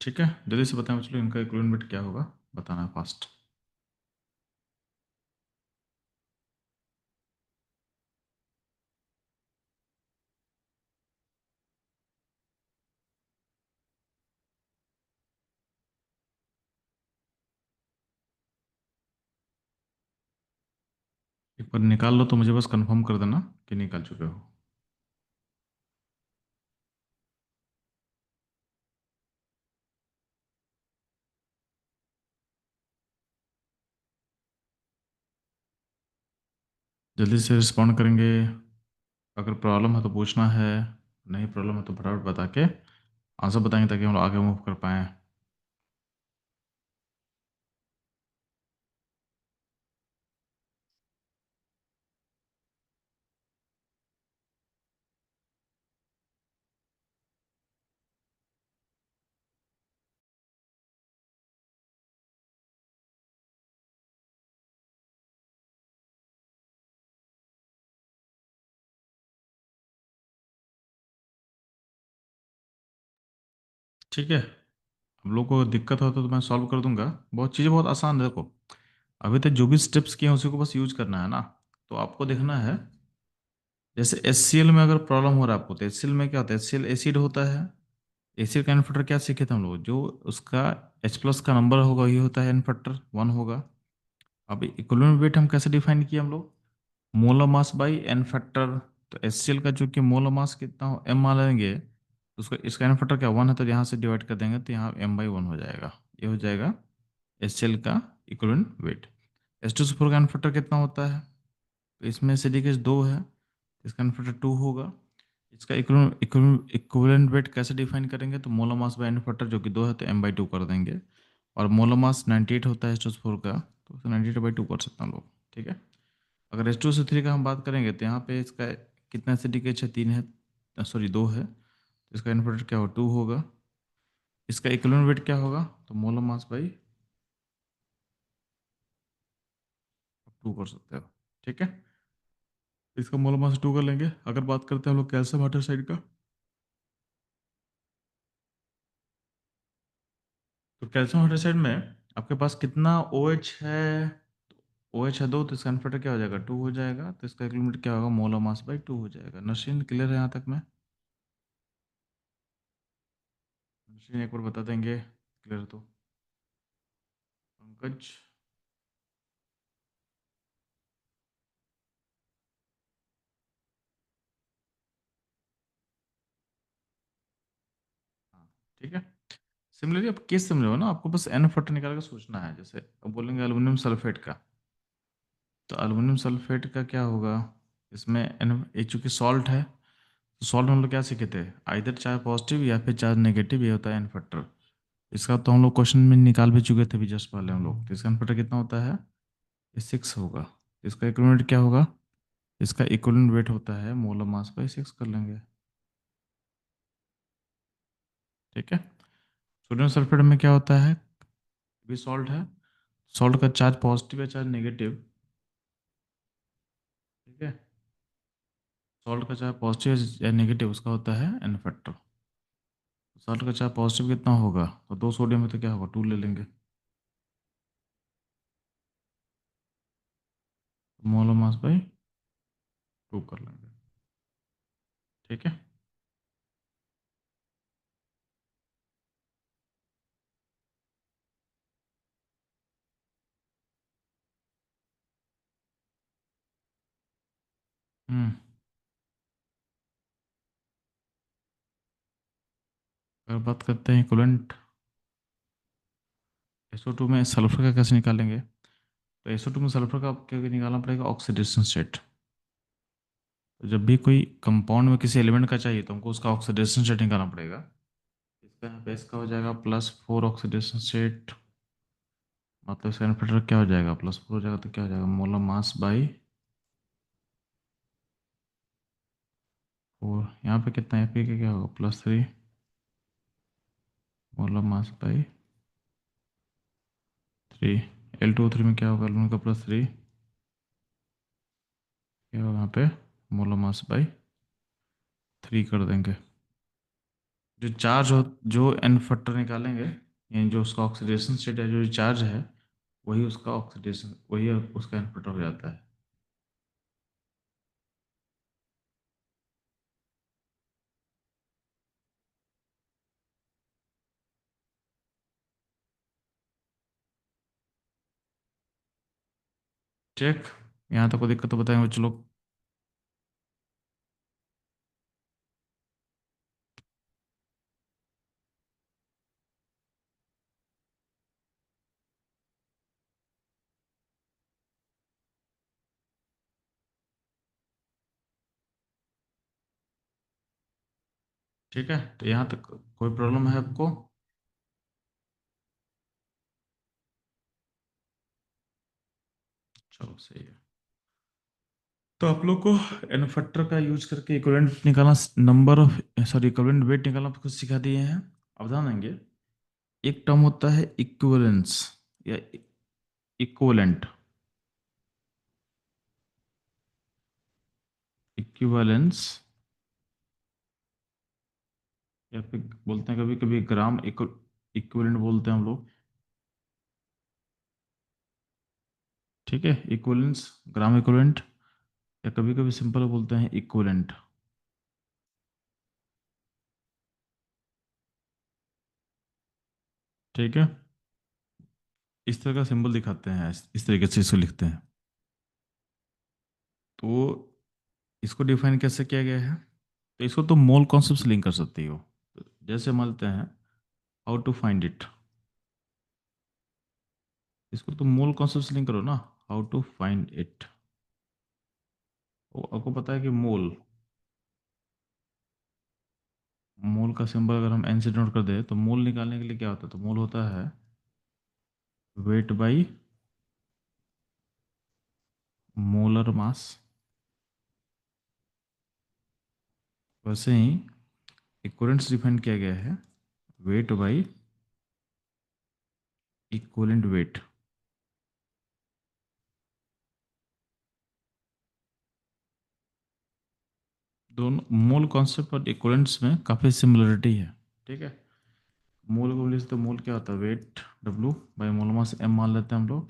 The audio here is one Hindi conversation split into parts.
ठीक है, जल्दी से बताएं चलो, इनका इक्विवेलेंट वेट क्या होगा, बताना है फास्ट। एक बार निकाल लो तो मुझे बस कंफर्म कर देना कि निकाल चुके हो। जल्दी से रिस्पॉन्ड करेंगे। अगर प्रॉब्लम है तो पूछना है, नहीं प्रॉब्लम है तो फटाफट बता के आंसर बताएंगे ताकि हम लोग आगे मूव कर पाएँ। ठीक है, हम लोग को दिक्कत हो तो मैं सॉल्व कर दूंगा। बहुत चीज़ें बहुत आसान है, देखो अभी तक जो भी स्टेप्स किए हैं उसी को बस यूज करना है ना। तो आपको देखना है, जैसे HCl में अगर प्रॉब्लम हो रहा है आपको, तो HCl में क्या होता है, HCl एसिड होता है। एसिड का इन्फिटर क्या सीखे थे हम लोग, जो उसका H+ का नंबर होगा वही होता है इन्फिटर 1 होगा। अब इक्विवेलेंट वेट हम कैसे डिफाइन किए हम लोग, molar mass by n factor. तो HCl का जो कि मोलर मास कितना हो M मान लेंगे, तो उसका इसका एन फैक्टर क्या 1 है, तो यहाँ से डिवाइड कर देंगे तो यहाँ M/1 हो जाएगा। ये हो जाएगा HCl का इक्विवेलेंट वेट। H2SO4 का एन फैक्टर कितना होता है, तो इसमें सिलिकेज 2 है, इसका एन फैक्टर 2 होगा। इसका इक्विवेलेंट वेट कैसे डिफाइन करेंगे, तो molar mass by n factor जो कि 2 है तो M/2 कर देंगे। और मोलर मास 98 होता है H2SO4 का, तो 98/2 कर सकते हैं हम लोग। ठीक है, अगर H2SO3 का हम बात करेंगे तो यहाँ पे इसका कितना एसिडिक है, 3 है, सॉरी 2 है, तो इसका इन्वर्टर क्या होगा 2 होगा। इसका इक्विवेलेंट वेट क्या होगा, तो मोलर मास बाई 2 कर सकते हो। ठीक है, इसका मोलर मास 2 कर लेंगे। अगर बात करते हैं हम लोग कैल्शियम हाइड्रोक्साइड का, तो कैल्शियम हाइड्रोक्साइड में आपके पास कितना OH है, OH है 2, तो इसका इन्वर्टर क्या हो जाएगा 2 हो जाएगा। तो इसका इक्विवेलेंट क्या होगा, मोलर मास बाई 2 हो जाएगा। नशीन क्लियर है यहाँ तक में, नशीन एक बार बता देंगे क्लियर तो। पंकज, हाँ ठीक है। सिमिलरली अब केस समझो ना, आपको बस एन फट निकाल के सोचना है। जैसे अब बोलेंगे एल्युमिनियम सल्फेट का, तो एल्युमिनियम सल्फेट का क्या होगा, इसमें एन ये चूंकि सॉल्ट है, तो सॉल्ट हम लोग क्या सीखे थे, आइदर चार्ज पॉजिटिव या फिर चार्ज नेगेटिव, ये होता है एन फैक्टर। इसका तो हम लोग क्वेश्चन में निकाल भी चुके थे भी जस्ट पहले हम लोग। तो इसका एन फैक्टर कितना होता है, ये 6 होगा। तो इसका इक्विवेलेंट क्या होगा, इसका इक्विवेलेंट वेट होता है मोलर मास बाई 6 कर लेंगे। ठीक है, सोडियम सल्फेट में क्या होता है, भी सॉल्ट है, सॉल्ट का चार्ज पॉजिटिव या चार्ज नेगेटिव। ठीक है, सॉल्ट का चाहे पॉजिटिव या नेगेटिव उसका होता है एन फैक्टर। सॉल्ट का चाहे पॉजिटिव कितना होगा, तो 2 सोडियम है तो क्या होगा 2 ले लेंगे, मोलर मास बाई 2 कर लेंगे। ठीक है, हम्म। अगर बात करते हैं इक्विवेलेंट, SO2 में सल्फर का कैसे निकालेंगे, तो SO2 में सल्फर का क्या निकालना पड़ेगा, ऑक्सीडेशन स्टेट। तो जब भी कोई कंपाउंड में किसी एलिमेंट का चाहिए तो हमको उसका ऑक्सीडेशन स्टेट निकालना पड़ेगा। इसका यहाँ पे इसका हो जाएगा +4 ऑक्सीडेशन स्टेट, मतलब इसका इन्फिनिटर क्या हो जाएगा, +4 हो जाएगा, तो क्या हो जाएगा मोलर मास बाई 4। यहाँ पे कितना है, P का क्या होगा +3, मोलर मास बाई 3। L2O3 में क्या होगा, एल्यूमिनियम का +3, क्या होगा यहाँ पे मोलर मास बाई 3 कर देंगे। जो चार्ज हो, जो एन फैक्टर निकालेंगे, यानी जो उसका ऑक्सीडेशन स्टेट है, जो चार्ज है, वही उसका ऑक्सीडेशन, वही उसका एन फैक्टर हो जाता है। ठीक, यहाँ तक कोई दिक्कत तो बताएंगे बच्चे लोग। ठीक है, तो यहाँ तक कोई प्रॉब्लम है आपको? चलो सही है। तो आप लोग को एन फैक्टर का यूज करके इक्विवेलेंट निकालना, number of, sorry, equivalent weight निकालना आपको सिखा दिए हैं। अब ध्यान देंगे, एक टर्म होता है इक्विवेलेंस या इक्विवेलेंट। इक्विवेलेंस, या फिर बोलते हैं कभी कभी ग्राम इक्विवेलेंट बोलते हैं हम लोग। ठीक है, इक्विवेलेंस, ग्राम इक्विवेलेंट, या कभी कभी सिंपल बोलते हैं इक्विवेलेंट। ठीक है, इस तरह का सिंबल दिखाते हैं, इस तरीके से इसको लिखते हैं। तो इसको डिफाइन कैसे किया गया है? तो इसको तो मोल कॉन्सेप्ट से लिंक कर सकती हो। तो जैसे मानते हैं, हाउ टू फाइंड इट, इसको तो मोल कॉन्सेप्ट से लिंक करो ना। हाउ टू फाइंड इट, वो आपको पता है कि मोल, मोल का सिंबल अगर हम एन से नोट कर दे, तो मोल निकालने के लिए क्या होता है? तो मोल होता है वेट बाई मोलर मास। वैसे ही इक्विवेलेंस डिफाइन किया गया है, वेट बाई इक्विवेलेंट वेट। दोनों मोल कॉन्सेप्ट और इक्विवेलेंट्स में काफ़ी सिमिलरिटी है। ठीक है, मोल को बोले तो मोल क्या होता है? Weight W by mole mass M मान लेते हैं हम लोग।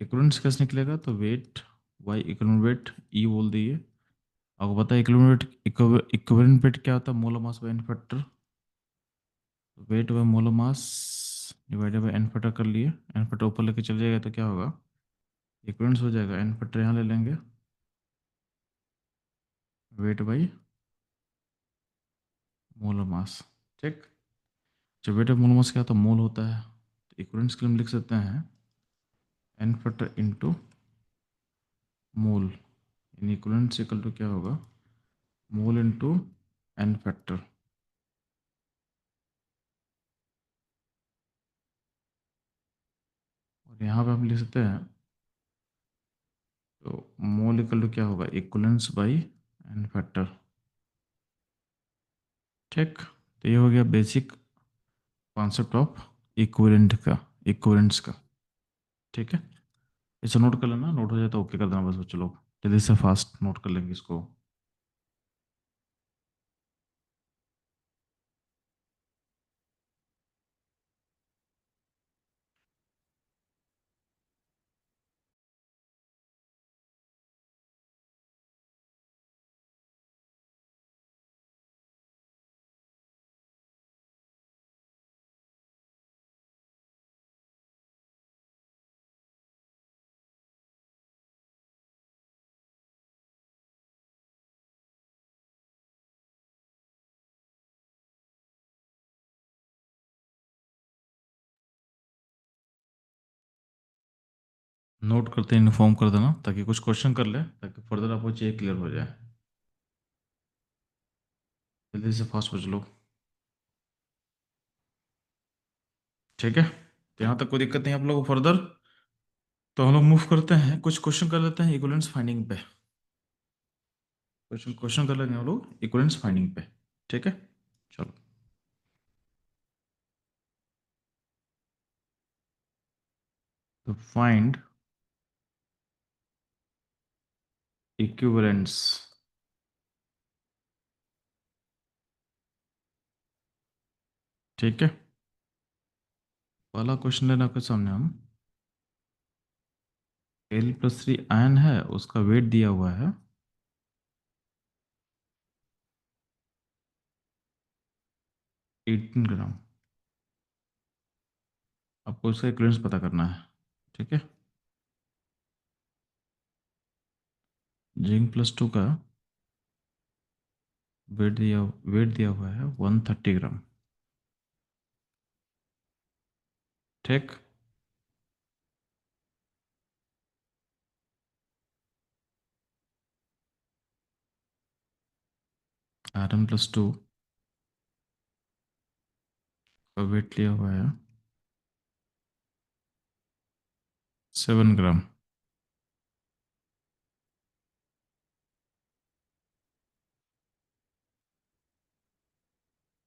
इक्विवेलेंट्स कैसे निकलेगा? तो weight by equivalent weight E बोल दिए। आपको पता है इक्विवेलेंट वेट, इक्विवेलेंट वेट क्या होता है? Mole mass by n factor. Weight by mole mass divided by n factor कर लिए। एन फैक्टर ऊपर लेके चल जाएगा तो क्या होगा? इक्विवेलेंट्स हो जाएगा, एन फैक्टर यहाँ ले लेंगे, वेट बाई मोल मास। ठीक, जब वेट बाई मोल मास क्या होता है? मोल होता है। तो इक्विवेलेंट्स के लिए हम लिख सकते हैं एन फैक्टर इंटू मोल, यानी इक्विवेलेंट्स इक्वल टू क्या होगा? Mole into n factor. और यहाँ पे हम लिख सकते हैं, तो मोल इक्वल टू क्या होगा? Equivalence by n factor. ठीक, तो ये हो गया बेसिक कॉन्सेप्ट ऑफ इक्विवेलेंट का, इक्विवेलेंट्स का। ठीक है, इसे नोट कर लेना, नोट हो जाए तो ओके कर देना बस बच्चों लोग, जल्दी से फास्ट नोट कर लेंगे इसको। नोट करते इन्फॉर्म कर देना, ताकि कुछ क्वेश्चन कर ले, ताकि फर्दर आपको चेक क्लियर हो जाए। जल्दी से फास्ट बच्चों लोग। ठीक है, तो यहाँ तक कोई दिक्कत नहीं आप लोगों को फर्दर। तो हम लोग मूव करते हैं, कुछ क्वेश्चन कर लेते हैं इक्विवेलेंस फाइंडिंग पे। क्वेश्चन क्वेश्चन कर लेंगे हम लोग इक्विवेलेंस फाइंडिंग पे। ठीक है, चलो। तो फाइंड इक्विवेलेंस ठीक है, पहला क्वेश्चन लेना आपके सामने हम। Al+3 आयन है, उसका वेट दिया हुआ है 18 ग्राम। आपको इसका इक्विवेलेंस पता करना है। ठीक है, Zn+2 का वेट दिया हुआ है 130 ग्राम। ठीक, Rn+2 का वेट लिया हुआ है 7 ग्राम।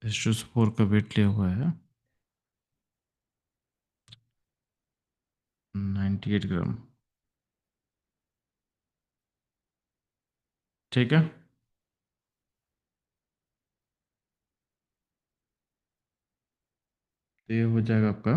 H2SO4 का वेट लिया हुआ है 98 ग्राम। ठीक है, तो ये हो जाएगा आपका।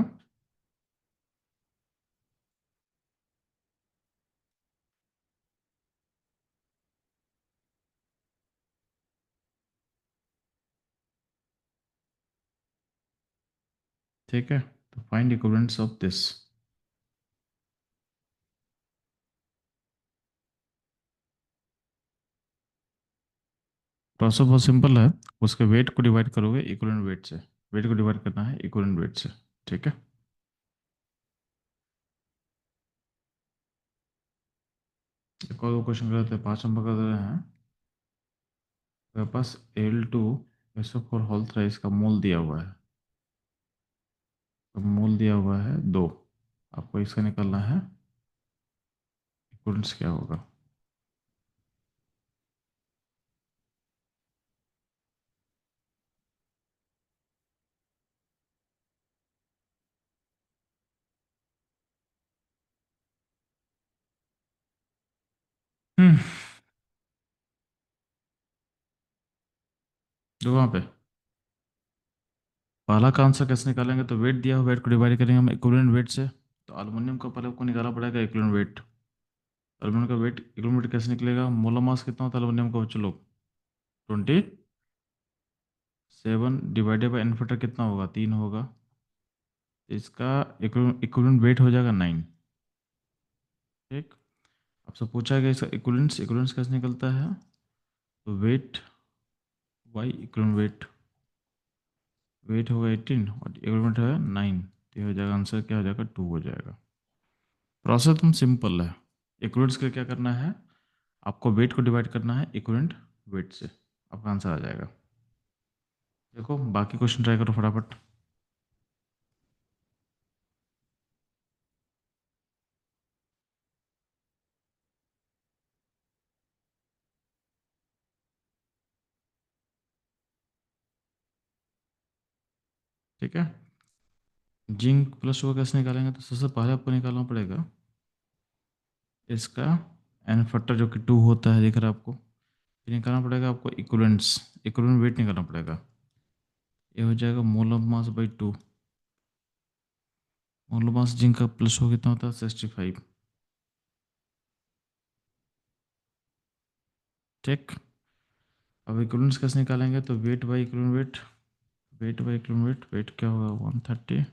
ठीक है, तो find equivalence of this. Process बहुत सिंपल है। उसके वेट को डिवाइड करोगे इक्विवेलेंट वेट से। वेट को डिवाइड करना है इक्विवेलेंट वेट से। ठीक है, एक और क्वेश्चन कर लेते हैं, 5 नंबर का दे रहे हैं। मेरे पास Al2SO4 होल थ्राइस का मोल दिया हुआ है। तो मोल दिया हुआ है 2। आपको इसका निकालना है इक्विवेलेंस क्या होगा। हम्म, जो वहाँ पे पहला का आंसर कैसे निकालेंगे, तो वेट दिया हुआ वेट को डिवाइड करेंगे हम इक्विवेलेंट वेट से। तो अल्युमिनियम का पहले आपको निकालना पड़ेगा इक्विवेलेंट वेट। एल्यूमिनियम का वेट इक्विवेलेंट वेट कैसे निकलेगा, मोलर मास कितना होता है एल्यूमिनियम का बच्चों लोग, 27 डिवाइडेड बाई एन फैक्टर कितना होगा, 3 होगा। इसका इक्विवेलेंट वेट हो जाएगा 9। ठीक, आपसे पूछा गया इसका इक्विवेलेंस, इक्विवेलेंस कैसे निकलता है, तो weight by equivalent weight. Weight होगा 18 और इक्विवेलेंट है 9, तो ये हो जाएगा आंसर क्या हो जाएगा, 2 हो जाएगा। प्रोसेस एकदम सिंपल है। इक्विवेलेंस के लिए क्या करना है, आपको वेट को डिवाइड करना है इक्विवेलेंट वेट से, आपका आंसर आ जाएगा। देखो बाकी क्वेश्चन ट्राई करो फटाफट। ठीक है, Zn+2 कैसे निकालेंगे, तो सबसे पहले आपको निकालना पड़ेगा इसका एन फैक्टर जो कि 2 होता है, दिख रहा है आपको। फिर निकालना पड़ेगा आपको इक्विवेलेंस, इक्विवेलेंट वेट निकालना पड़ेगा। ये हो जाएगा mole of mass by 2। Mole of mass zinc का प्लस हो कितना होता है, 65। ठीक, अब इक्विवेलेंस कैसे निकालेंगे, तो weight by equivalent weight. Weight by equivalent weight, weight क्या होगा 130।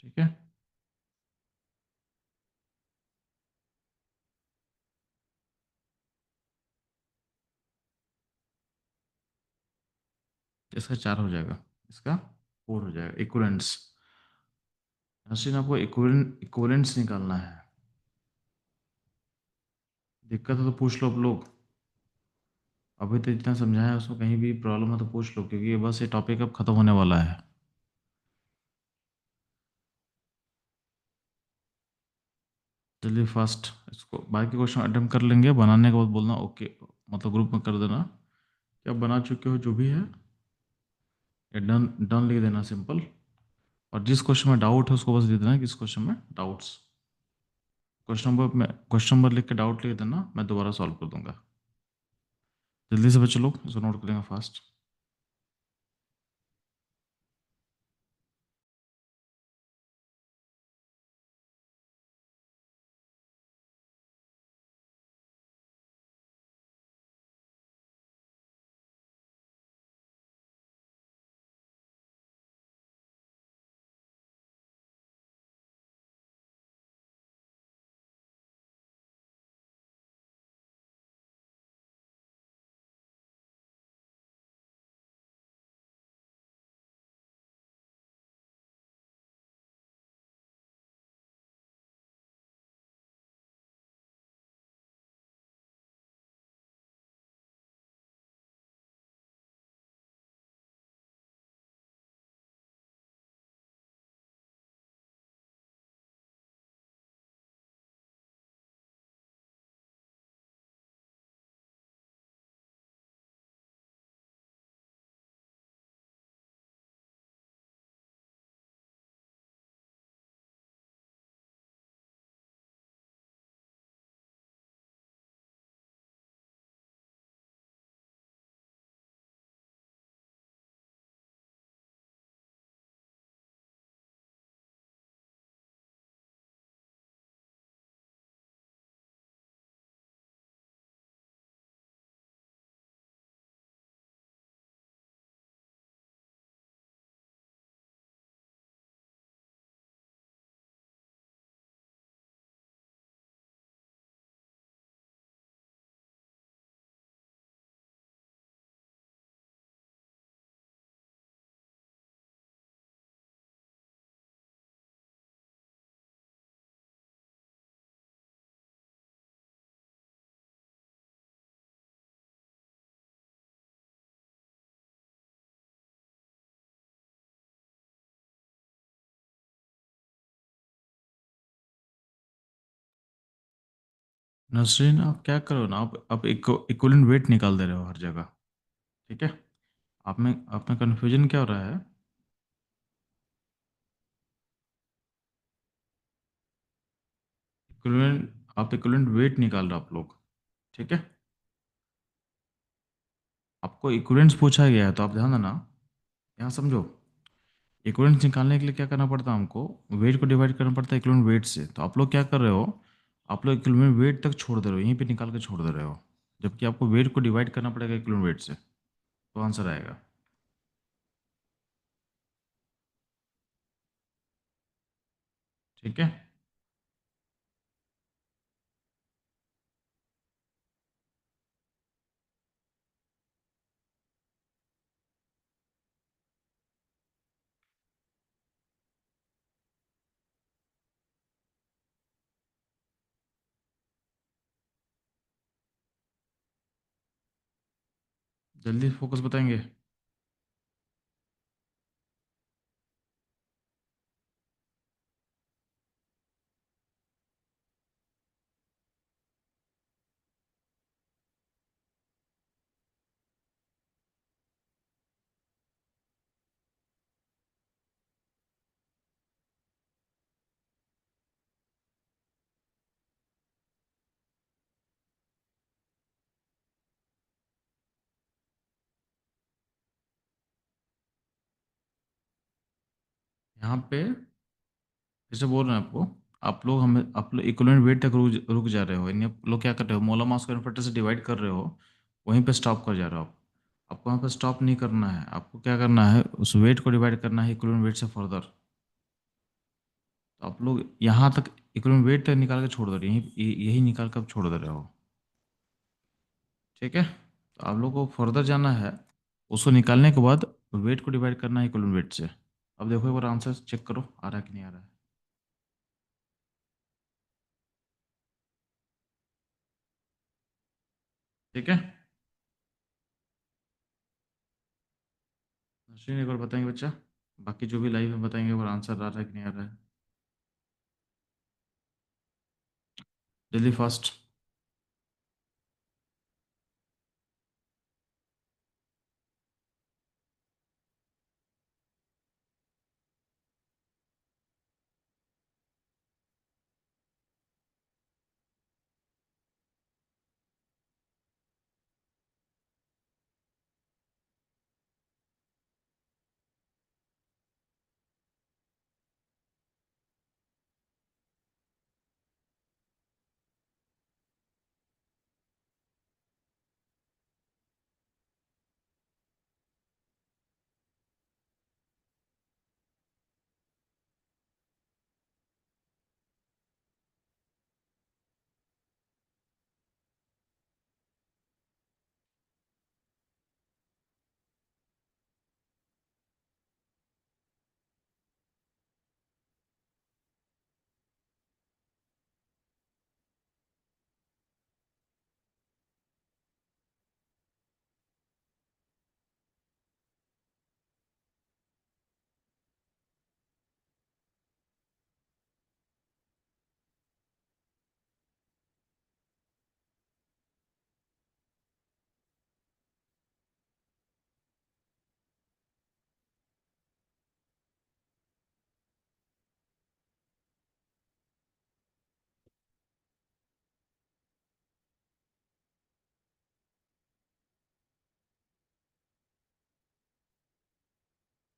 ठीक है, इसका 4 हो जाएगा, इसका 4 हो जाएगा इक्विवेलेंस। हसीन आपको इक्विवेलेंस निकालना है। दिक्कत है तो पूछ लो आप लोग। अभी तो जितना समझाया है उसमें कहीं भी प्रॉब्लम है तो पूछ लो, क्योंकि ये बस ये टॉपिक अब खत्म होने वाला है। चलिए फास्ट इसको बाकी क्वेश्चन अटेम्प्ट कर लेंगे, बनाने के बाद बोलना ओके, मतलब ग्रुप में कर देना कि आप बना चुके हो जो भी है। ये डन डन लिख देना सिंपल। और जिस क्वेश्चन में डाउट है उसको बस लिख देना कि इस क्वेश्चन में डाउट्स। क्वेश्चन नंबर लिख के डाउट लिख देना, मैं दोबारा सॉल्व कर दूंगा। जल्दी से बच्चों लोग इसको नोट करेंगे फास्ट। नसरीन, आप क्या करो ना, आप इक्विवेलेंट वेट निकाल दे रहे हो हर जगह। ठीक है। आप में कन्फ्यूजन क्या हो रहा है? इक्विवेलेंट आप इक्विवेलेंट वेट निकाल रहे हो आप लोग। ठीक है। आपको इक्विवेलेंट्स पूछा गया है तो आप ध्यान देना। यहाँ समझो। इक्विवेलेंट्स निकालने के लिए क्या करना पड़ता है हमको? वेट को डिवाइड करना पड़ता है इक्विवेलेंट वेट से। तो आप लोग क्या कर रहे हो? आप लोग इक्विवेलेंट वेट तक छोड़ दे रहे हो, यहीं पे निकाल के छोड़ दे रहे हो। जबकि आपको वेट को डिवाइड करना पड़ेगा इक्विवेलेंट वेट से। तो आंसर आएगा। ठीक है। जल्दी फोकस बताएंगे। यहाँ पे फिर से बोल रहे हैं आपको। आप लोग इक्विवेलेंट वेट तक रुक जा रहे हो, यानी आप लोग क्या कर रहे हो? मोलर मास को इन्वर्टर से डिवाइड कर रहे हो। वहीं पे स्टॉप कर जा रहे हो आप। आपको वहाँ पे स्टॉप नहीं करना है, आपको क्या करना है? उस वेट को डिवाइड करना है इक्विवेलेंट वेट से फर्दर। तो आप लोग यहाँ तक इक्विवेलेंट वेट तक निकाल के छोड़ दे रहे हो, यही निकाल कर आप छोड़ दे रहे हो। ठीक है। तो आप लोग को फर्दर जाना है। उसको निकालने के बाद वेट को डिवाइड करना है इक्विवेलेंट वेट से। अब देखो एक बार आंसर चेक करो, आ रहा है कि नहीं आ रहा है। ठीक है। नसरीन एक बार बताएंगे बच्चा? बाकी जो भी लाइव में बताएंगे एक बार आंसर आ रहा है कि नहीं आ रहा है। जल्दी फास्ट।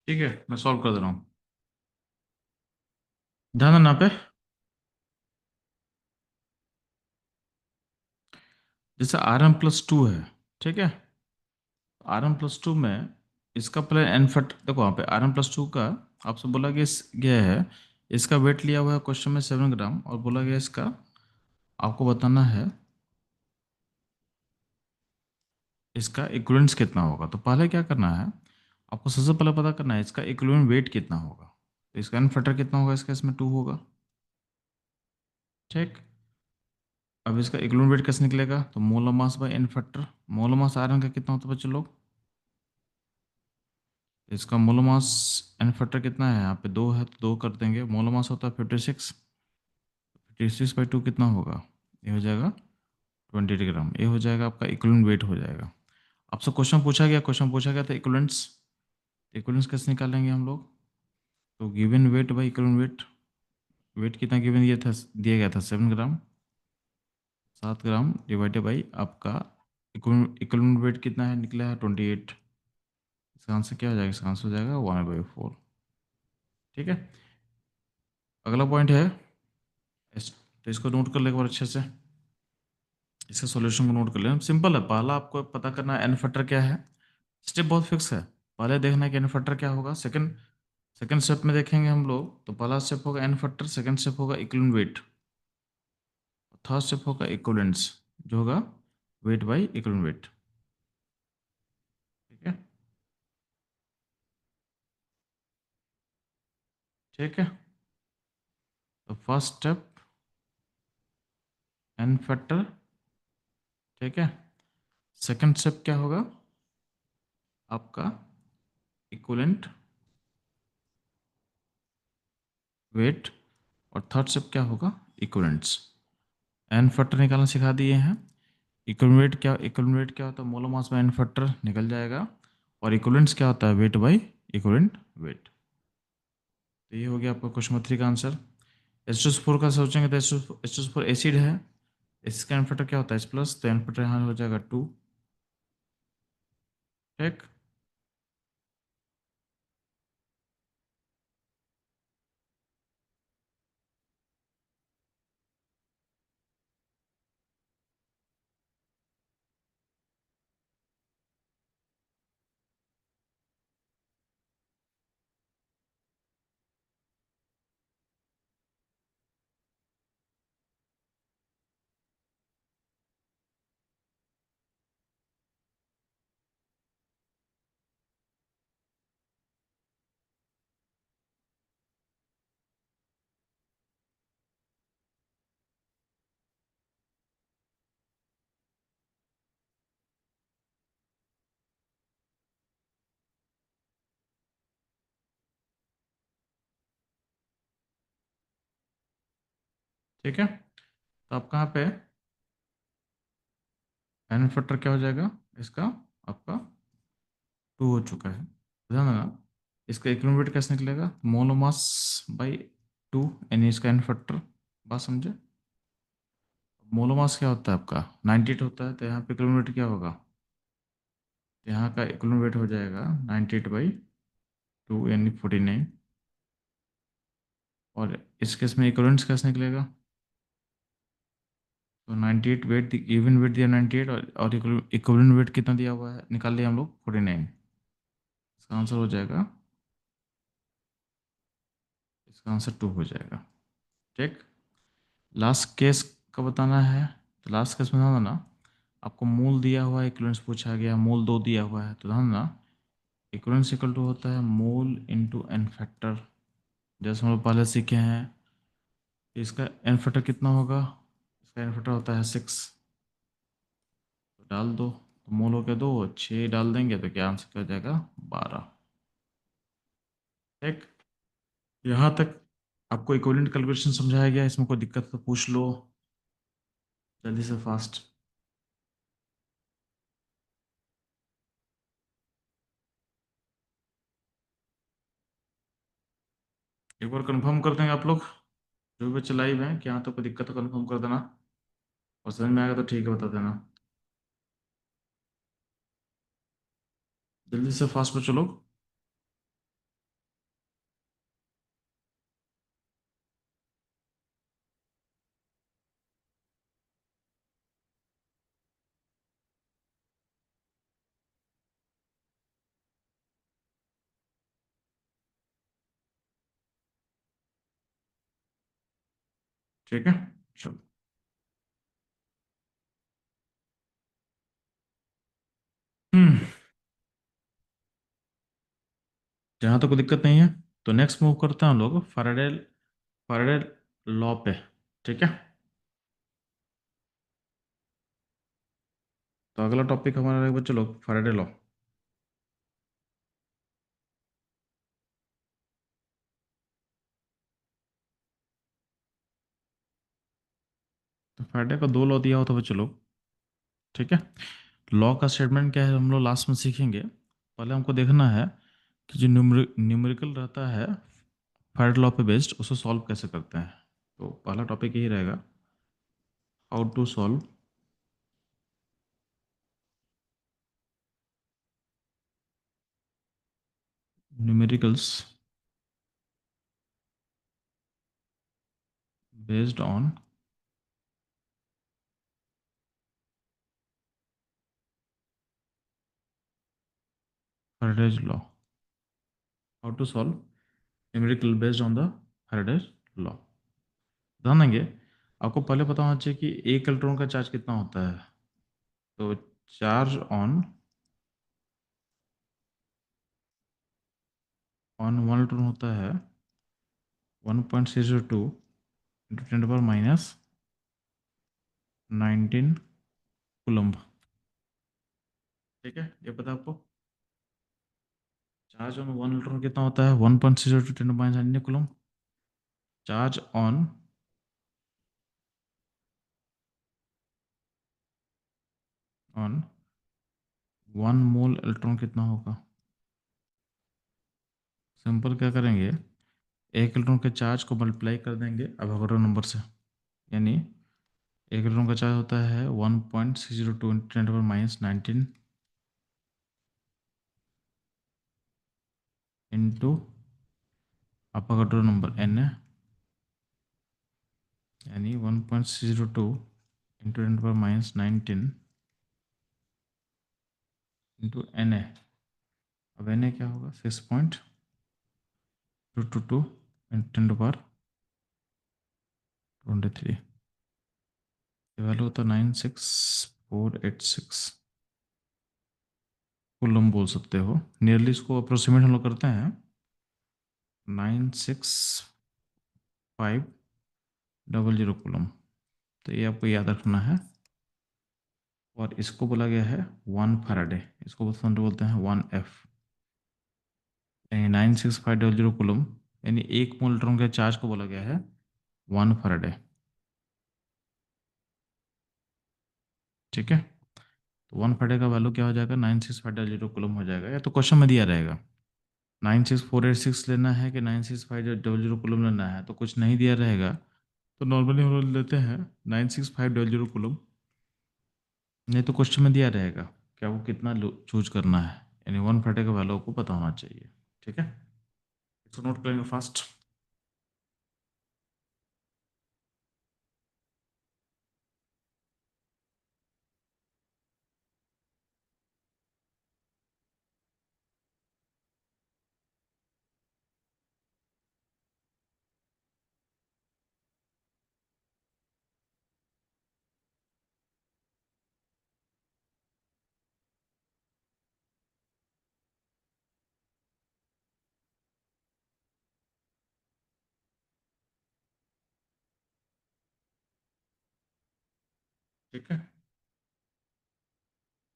ठीक है, मैं सॉल्व कर दे रहा हूँ। ध्यान देना पे। जैसे आर एम प्लस टू है, ठीक है। आर एम प्लस टू में इसका पहले एन फट देखो, वहाँ पे आर एम प्लस टू का आपसे बोला गया गया है, इसका वेट लिया हुआ है क्वेश्चन में 7 ग्राम, और बोला गया इसका आपको बताना है इसका इक्विवेलेंस कितना होगा। तो पहले क्या करना है, आपको सबसे पहले पता करना है इसका इक्विवेलेंट वेट कितना होगा। तो इसका एन फैक्टर कितना होगा, इसका इसमें 2 होगा, ठीक। अब इसका इक्विवेलेंट वेट कैसे निकलेगा, तो molar mass by n factor. Molar mass iron का कितना होता है बच्चों लोग, इसका मोलर मास एन फैक्टर कितना है, यहाँ पे 2 है तो 2 कर देंगे। मोलर मास होता है 56, 56/2 कितना होगा, ये हो जाएगा 20 ग्राम। ये हो जाएगा आपका इक्विवेलेंट वेट हो जाएगा। आपसे क्वेश्चन पूछा गया था इक्विवेलेंट्स। इक्विवेलेंस कैसे निकालेंगे हम लोग, तो given weight by equivalent weight. Weight कितना गिवन दिया गया था 7 ग्राम। 7 ग्राम डिवाइडेड बाई आपका इक्विवेलेंट वेट कितना है, निकला है 28। इसका आंसर क्या हो जाएगा, इसका आंसर हो जाएगा 1/4। ठीक है। अगला पॉइंट है तो इसको नोट कर ले एक बार अच्छे से, इसका सॉल्यूशन को नोट कर लेना। सिंपल है, पहला आपको पता करना है एन फैक्टर क्या है। स्टेप बहुत फिक्स है, पहले देखना है कि एन फैक्टर क्या होगा। सेकंड सेकंड स्टेप में देखेंगे हम लोग, तो पहला स्टेप होगा एन फैक्टर, सेकंड स्टेप होगा इक्विवेलेंट वेट, थर्ड स्टेप होगा इक्विवेलेंस, जो होगा वेट बाई इक्विवेलेंट वेट। ठीक है। ठीक है, तो फर्स्ट स्टेप एन फैक्टर, ठीक है। सेकंड स्टेप क्या होगा आपका इक्विवेलेंट वेट, और थर्ड स्टेप क्या होगा इक्विवेलेंट्स। एन फैक्टर निकालना सिखा दिए हैं। इक्विवेलेंट वेट क्या होता है, मोलर मास में एन फैक्टर निकल जाएगा। और इक्विवेलेंट्स क्या होता है, वेट बाई इक्विवेलेंट वेट। तो ये हो गया आपका क्वेश्चन नंबर 3 का आंसर। H2SO4 का सोचेंगे तो H2SO4 एसिड है, इसका एन फैक्टर क्या होता है H प्लस, तो एन फैक्टर यहाँ हो जाएगा 2। ठीक। ठीक है, तो आप कहाँ पे एन फैक्टर क्या हो जाएगा इसका आपका 2 हो चुका है, ध्यान देना। इसका इक्विवेलेंट वेट कैसे निकलेगा, मोलर मास बाई 2, यानी इसका एन फैक्टर। बात समझे। मोलर मास क्या होता है आपका 98 होता है, तो यहाँ पे इक्विवेलेंट वेट क्या होगा, तो यहाँ का इक्विवेलेंट वेट हो जाएगा 98/2 यानी 49। और इस केस में इक्विवेलेंस कैसे निकलेगा, तो 98 वेट इवन वेट दिया 98, और इक्विवेलेंट वेट कितना दिया हुआ है निकाल लिया हम लोग 49। इसका आंसर हो जाएगा, इसका आंसर 2 हो जाएगा। ठीक। लास्ट केस का बताना है, तो लास्ट केस में ध्यान देना, आपको मोल दिया हुआ है, इक्विवेलेंस पूछा गया, मोल 2 दिया हुआ है, तो ध्यान देना इक्विवेलेंस इक्वल टू होता है मोल इंटू एन फैक्टर। जैसे हम लोग पहले सीखे हैं, इसका एन फैक्टर कितना होगा, इसका एन फैक्टर होता है 6, तो डाल दो, तो मोल हो गया 2, 6 डाल देंगे तो क्या आंसर क्या हो जाएगा 12। ठीक। यहाँ तक आपको इक्विवेलेंट कैलकुलेशन समझाया गया, इसमें कोई दिक्कत तो पूछ लो जल्दी से फास्ट। एक बार कंफर्म कर देंगे आप लोग, जो भी बच्चे लाइव हैं, कि यहाँ तो कोई दिक्कत तो कंफर्म कर देना, और समझ में आएगा तो ठीक है बता देना। जल्दी से फास्ट बच्चों लोग। ठीक है, चलो। हम्म। जहाँ तो कोई दिक्कत नहीं है, तो नेक्स्ट मूव करते हैं हम लोग फैराडे फैराडे लॉ पे। ठीक है, तो अगला टॉपिक हमारा रहेगा बच्चों लोग फैराडे लॉ। तो फैराडे का दो लॉ दिया होता है बच्चों लोग। ठीक है, लॉ का स्टेटमेंट क्या है हम लोग लास्ट में सीखेंगे। पहले हमको देखना है कि जो न्यूमेरिकल रहता है फैराडे लॉ पे बेस्ड, उसको सॉल्व कैसे करते हैं। तो पहला टॉपिक यही रहेगा, how to solve numericals based on Faraday's law. How to solve numerical based on the Faraday's law. ध्यान देंगे, आपको पहले पता होना चाहिए कि एक इलेक्ट्रॉन का चार्ज कितना होता है। तो चार्ज ऑन वन इलेक्ट्रॉन होता है 1.002 इंटू 10 to the -19 कूलम्ब। ठीक है, ये पता है आपको। चार्ज ऑन वन इलेक्ट्रॉन कितना होता है 1.0 to 10 to the -19 coulomb. Charge on one mole electron कितना होगा। सिंपल क्या करेंगे, एक इलेक्ट्रॉन के चार्ज को मल्टीप्लाई कर देंगे अवोगाड्रो नंबर से। यानी एक इलेक्ट्रॉन का चार्ज होता है 1.602 into 10 to the -19 into Avogadro number N है, यानी 1.602 into 10 to the -19 into N A. अब एन ए क्या होगा 6.222 इंटू 10 to the 23। वैल्यू होता है 96486 कुलम बोल सकते हो। नियरली इसको अप्रोक्सीमेट हम लोग करते हैं 96500 कुलम। तो ये आपको याद रखना है। और इसको बोला गया है 1 फैराडे, इसको बोलते हैं 1 F, यानी 96500 कुलम। यानी एक मोल इलेक्ट्रॉन के चार्ज को बोला गया है 1 फैराडे। ठीक है, तो 1 फैराडे का वैल्यू क्या हो जाएगा 96500 कुलम हो जाएगा, या तो क्वेश्चन में दिया रहेगा 96486 लेना है कि 96500 कुलम लेना है। तो कुछ नहीं दिया रहेगा तो नॉर्मली हम लोग लेते हैं 96500 कुलम। नहीं तो क्वेश्चन में दिया रहेगा कि आपको कितना चूज करना है, यानी 1 फैराडे का वैल्यू आपको पता होना चाहिए। ठीक है, इसको नोट करेंगे फास्ट। ठीक है,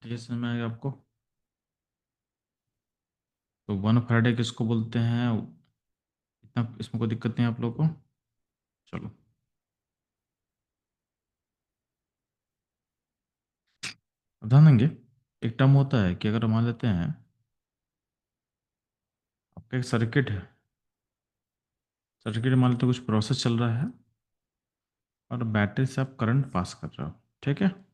ये समझ में आएगा आपको। तो 1 फैराडे किसको बोलते हैं, इतना इसमें कोई दिक्कत नहीं है आप लोग को। चलो, अब ध्यान देंगे, एक टर्म होता है कि अगर मान लेते हैं आपका एक सर्किट है, सर्किट मान लेते हैं कुछ प्रोसेस चल रहा है और बैटरी से आप करंट पास कर रहे हो। ठीक है, तो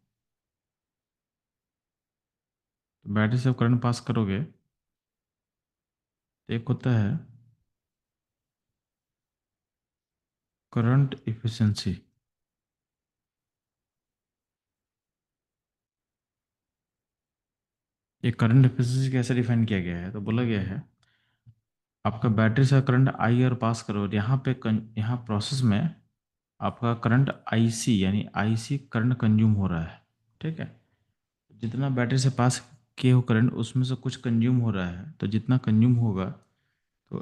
बैटरी से आप करंट पास करोगे तो एक होता है करंट इफिशिएंसी। ये करंट इफिशिएंसी कैसे डिफाइन किया गया है, तो बोला गया है आपका बैटरी से करंट आई और पास करो, और यहाँ पे यहाँ प्रोसेस में आपका करंट आईसी यानी आईसी करंट कंज्यूम हो रहा है। ठीक है, जितना बैटरी से पास किए हो करंट उसमें से कुछ कंज्यूम हो रहा है, तो जितना कंज्यूम होगा तो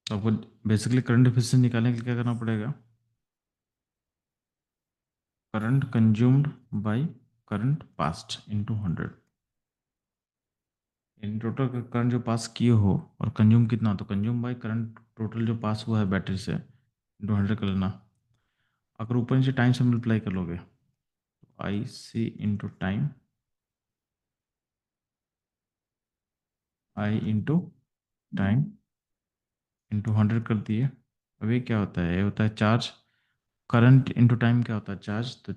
आपको बेसिकली करंट एफिशिएंसी निकालने के लिए क्या करना पड़ेगा, current consumed by current past into 100। In total current जो पास किए हो और कंज्यूम कितना, तो कंज्यूम बाय करंट टोटल जो पास हुआ है बैटरी से इंटू 100 कर लेना। अगर ऊपर नीचे टाइम से मल्टीप्लाई कर लोगे, आई सी इंटू टाइम, आई इंटू टाइम इंटू 100 कर दिए। अभी क्या होता है, ये होता है चार्ज। करंट इंटू टाइम क्या होता है, चार्ज। तो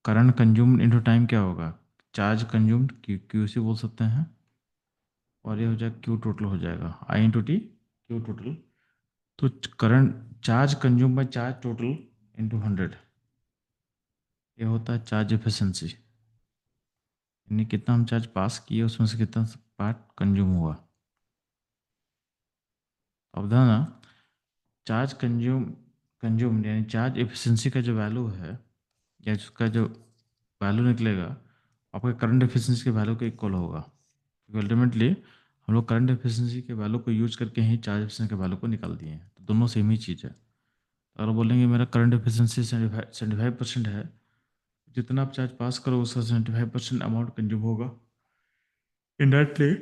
करंट कंज्यूम्ड इंटू टाइम क्या होगा, charge consumed, Q Q C बोल सकते हैं। और ये हो जाएगा क्यू टोटल, हो जाएगा आई इंटू टी क्यू टोटल। तो current charge consume by charge total into 100, ये होता है चार्ज एफिशिएंसी। यानी कितना हम चार्ज पास किए उसमें से कितना पार्ट कंज्यूम हुआ। अब ध्यान ना, चार्ज कंज्यूम यानी चार्ज एफिशिएंसी का जो वैल्यू है या उसका जो वैल्यू निकलेगा, आपके करंट एफिशिएंसी के वैल्यू के इक्वल होगा। क्योंकि अल्टीमेटली हम लोग करंट एफिशिएंसी के वैल्यू को यूज करके ही चार्ज एफिशिएंसी के वैल्यू को निकाल दिए हैं, तो दोनों सेम ही चीज़ है। तो अगर बोलेंगे मेरा करंट एफिशिएंसी 75% है, जितना आप चार्ज पास करो उसका 75% अमाउंट कंज्यूम होगा इनडायरेक्टली।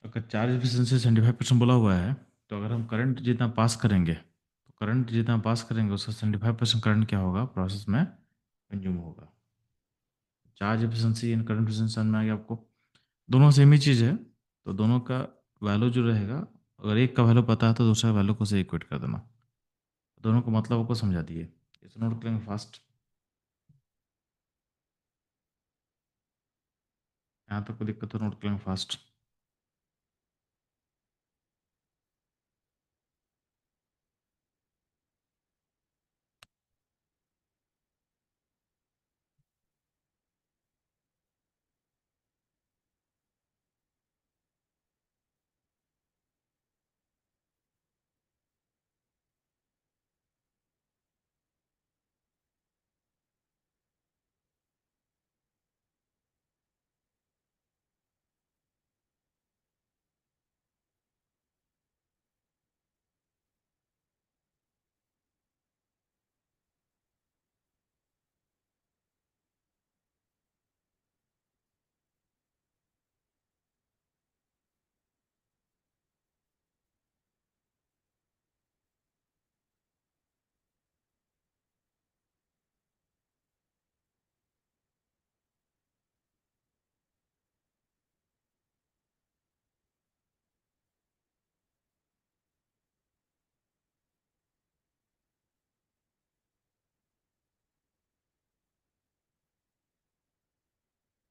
अगर चार्ज एफिशिएंसी 75% बोला हुआ है, तो अगर हम करंट जितना पास करेंगे, तो करंट जितना पास करेंगे उसका 75% करंट क्या होगा, प्रोसेस में कंज्यूम होगा। Charge efficiency and current efficiency समझ में आ गया आपको। दोनों सेम ही चीज़ है, तो दोनों का वैल्यू जो रहेगा, अगर एक का वैल्यू पता है तो दूसरा वैल्यू को से इक्वेट कर देना। दोनों को मतलब को समझा दिए, इसे नोट करेंगे फास्ट। यहाँ तक कोई दिक्कत हो नोट करेंगे फास्ट।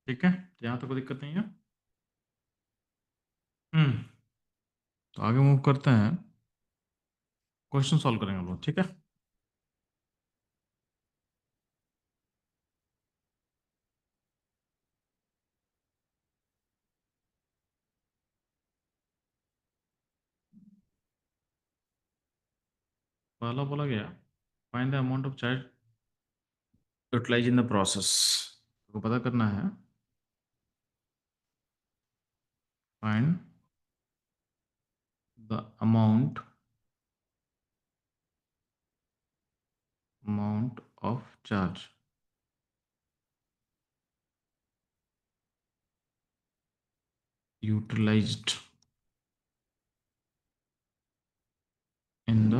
ठीक है, तो यहाँ तक कोई दिक्कत नहीं है। हम्म, तो आगे मूव करते हैं, क्वेश्चन सॉल्व करेंगे हम लोग। ठीक है, पहला बोला गया, find the amount of charge utilize in the process. तो पता करना है, find the amount of charge utilized in the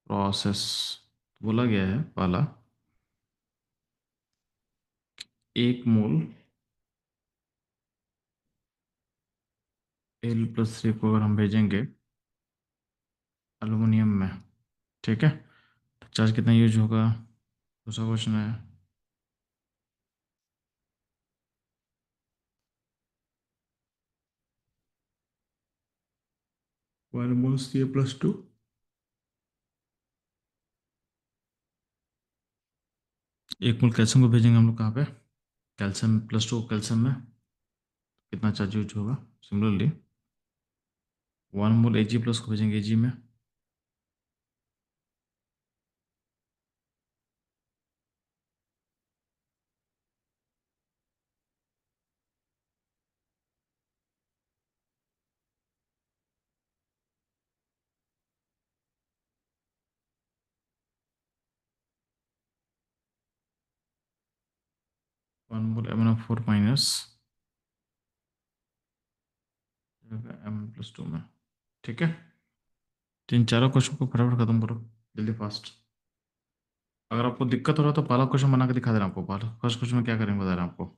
process. बोला गया है पहला, 1 मोल L+3 को अगर हम भेजेंगे एल्युमिनियम में, ठीक है, तो चार्ज कितना यूज होगा। दूसरा क्वेश्चन है, 1 मोल Ca+2, 1 मोल कैल्शियम को भेजेंगे हम लोग कहाँ पे, कैल्शियम +2 कैल्शियम में, कितना चार्ज यूज होगा। सिमिलरली 1 मोल Ag प्लस को भेजेंगे Ag में। 1 मोल MnO4 माइनस M+2 में। ठीक है, तो इन चारों क्वेश्चन को फटाफट खत्म करो, जल्दी फास्ट। अगर आपको दिक्कत हो रहा है तो पहला क्वेश्चन बना के दिखा दे रहा हूं आपको। पहला फर्स्ट क्वेश्चन में क्या करेंगे बता रहा हूं आपको।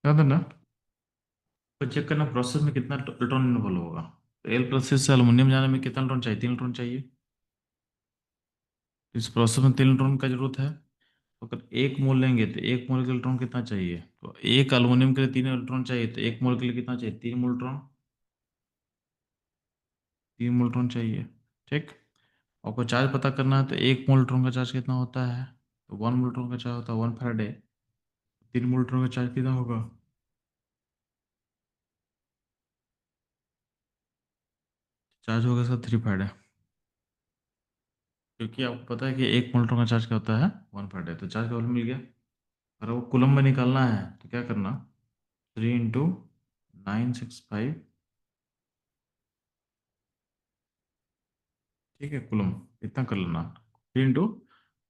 याद है ना। तो चेक करना प्रोसेस में कितना इलेक्ट्रॉन इन्वॉल्व होगा। तो एल प्रोसेस से अल्युमिनियम जाने में कितना इलेक्ट्रॉन चाहिए, 3 इलेक्ट्रॉन चाहिए। इस प्रोसेस में 3 इलेक्ट्रॉन का जरूरत है। तो अगर 1 मोल लेंगे तो 1 मोल के इलेक्ट्रॉन कितना चाहिए, तो एक अल्युमिनियम के लिए 3 इलेक्ट्रॉन चाहिए, तो 1 मोल के लिए कितना चाहिए, 3 मोल इलेक्ट्रॉन। 3 मोल इलेक्ट्रॉन चाहिए। ठीक। आपको चार्ज पता करना है, तो 1 मोल इलेक्ट्रॉन का चार्ज कितना होता है, तो 1 मोल इलेक्ट्रॉन का चार्ज होता है 1 फैराडे। 3 मोल इलेक्ट्रॉन का चार्ज कितना होगा, चार्ज होगा इसका 3 फैराडे। क्योंकि आपको पता है कि 1 मोल इलेक्ट्रॉन का चार्ज क्या होता है, 1 फैराडे। तो चार्ज का वैल्यू मिल गया। अगर वो कूलम में निकालना है तो क्या करना, 3 × 965। ठीक है, कूलम इतना कर लेना। 3 ×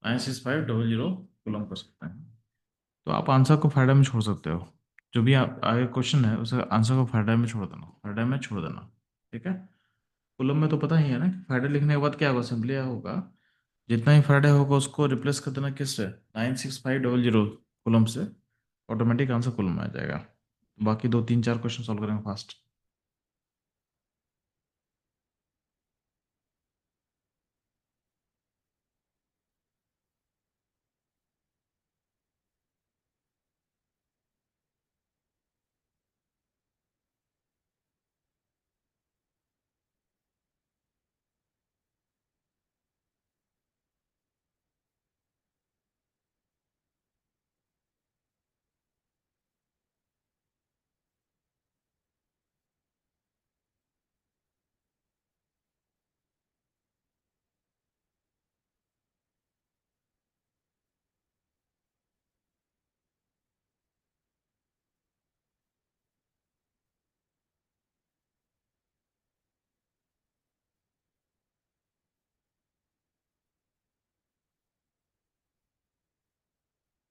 96500 कूलम कर सकते हैं। तो आप आंसर को फायदा में छोड़ सकते हो। जो भी आप आगे क्वेश्चन है उसे आंसर को फायदा में छोड़ देना, फायदा में छोड़ देना। ठीक है। कॉलम में तो पता ही है ना कि फायदा लिखने के बाद क्या होगा, सिंपली यह होगा, जितना ही फायदा होगा उसको रिप्लेस कर देना किससे, 96500 कॉलम से। ऑटोमेटिक आंसर कॉलम में आ जाएगा। बाकी 2 3 4 क्वेश्चन सॉल्व करेंगे फास्ट।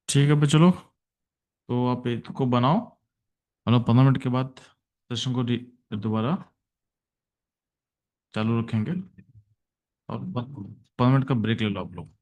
ठीक है भाई, चलो। तो आप इसको बनाओ, मतलब 15 मिनट के बाद सेशन को दोबारा चालू रखेंगे। और 15 मिनट का ब्रेक ले लो आप लोग।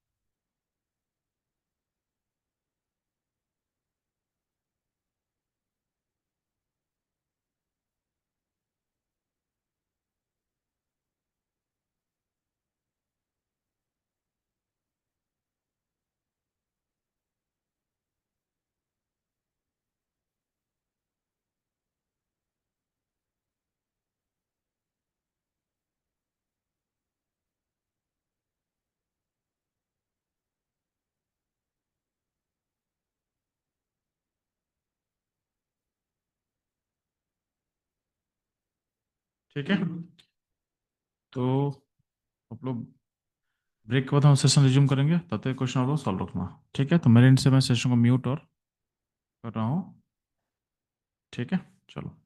ठीक है, तो आप लोग ब्रेक के बाद हम सेशन रिज्यूम करेंगे, तब तक क्वेश्चन आप लोग सॉल्व रखना। ठीक है, तो मेरे एंड से मैं सेशन को म्यूट और कर रहा हूँ। ठीक है, चलो।